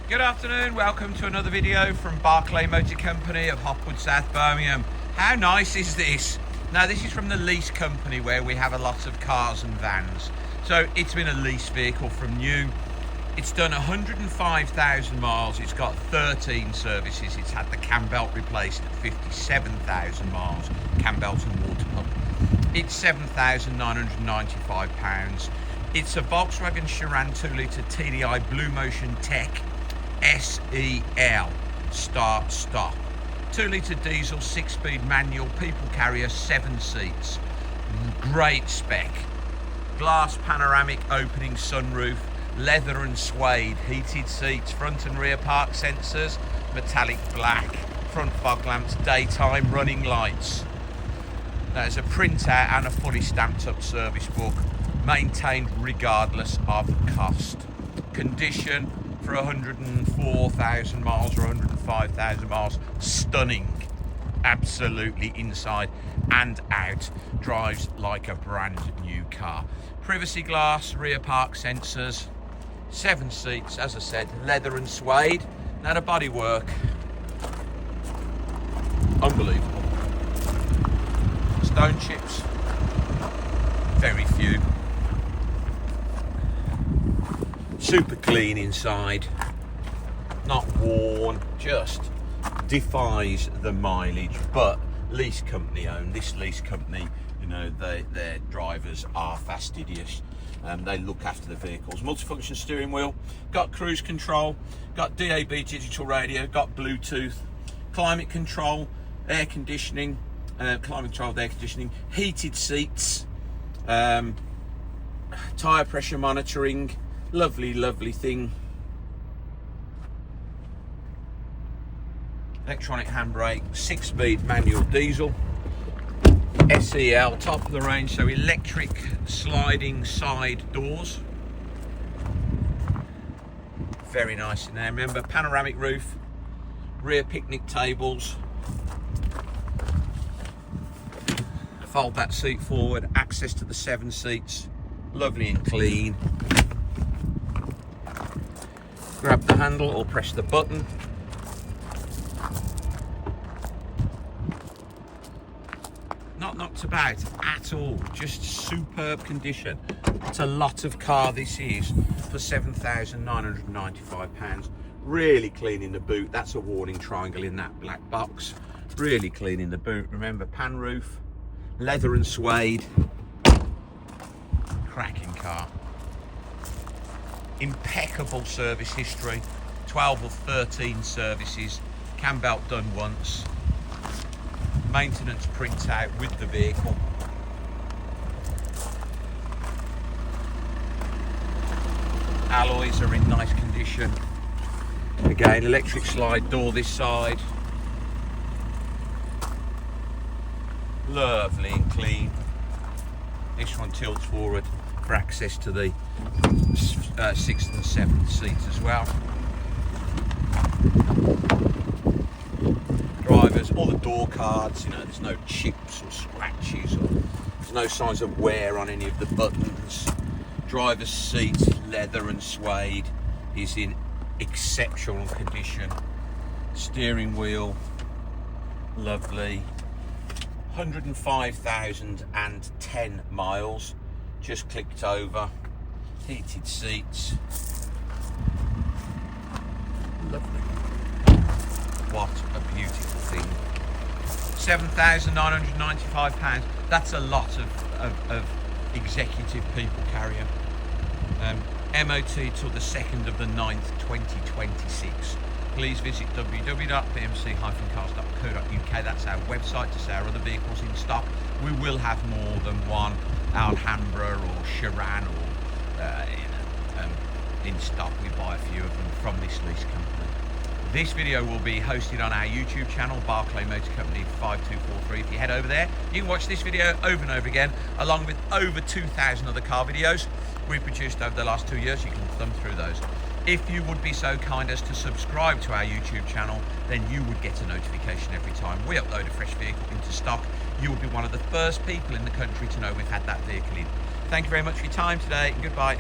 Good afternoon, welcome to another video from Barclay Motor Company of Hopwood, South Birmingham. How nice is this? Now this is from the lease company where we have a lot of cars and vans. So it's been a lease vehicle from new. It's done 105,000 miles, it's got 13 services, it's had the cam belt replaced at 57,000 miles, cam belt and water pump. It's £7,995. It's a Volkswagen Sharan 2 litre TDI BlueMotion Tech SEL start stop. 2 litre diesel, 6-speed manual, people carrier, 7 seats. Great spec. Glass panoramic opening sunroof, leather and suede, heated seats, front and rear park sensors, metallic black, front fog lamps, daytime running lights. There's a printout and a fully stamped up service book, maintained regardless of cost. Condition for 104,000 miles or 105,000 miles, stunning. Absolutely inside and out, drives like a brand new car. Privacy glass, rear park sensors, 7 seats, as I said, leather and suede. Now the bodywork, unbelievable. Stone chips, very few. Super clean inside, not worn, just defies the mileage, but lease company owned. This lease company, you know, their drivers are fastidious. They look after the vehicles. Multifunction steering wheel, got cruise control, got DAB digital radio, got Bluetooth, climate control, air conditioning, climate control, air conditioning, heated seats, tyre pressure monitoring. Lovely thing. Electronic handbrake, 6-speed manual diesel, SEL, top of the range, so electric sliding side doors. Very nice in there. Remember, panoramic roof, rear picnic tables. Fold that seat forward, access to the 7 seats, lovely and clean. Grab the handle or press the button. Not knocked about at all, just superb condition. It's a lot of car this is for £7,995. Really clean in the boot. That's a warning triangle in that black box. Really clean in the boot. Remember, pan roof, leather and suede. Cracking car. Impeccable service history, 12 or 13 services, cam belt done once, maintenance printout with the vehicle. Alloys are in nice condition. Again, electric slide door this side. Lovely and clean. This one tilts forward for access to the 6th and 7th seats as well. Drivers, all the door cards, you know, there's no chips or scratches, or there's no signs of wear on any of the buttons. Driver's seat, leather and suede, is in exceptional condition. Steering wheel, lovely. 105,010 miles, just clicked over. Heated seats, lovely. What a beautiful thing. £7,995. That's a lot of executive people carrier. MOT till the 2nd of the 9th 2026. Please visit www.bmc-cars.co.uk. That's our website to see our other vehicles in stock. We will have more than one Alhambra or Sharan or in stock. We buy a few of them from this lease company. This video will be hosted on our YouTube channel, Barclay Motor Company 5243. If you head over there, you can watch this video over and over again, along with over 2,000 other car videos we've produced over the last 2 years. You can thumb through those. If you would be so kind as to subscribe to our YouTube channel, then you would get a notification every time we upload a fresh vehicle into stock. You will be one of the first people in the country to know we've had that vehicle in. Thank you very much for your time today. Goodbye.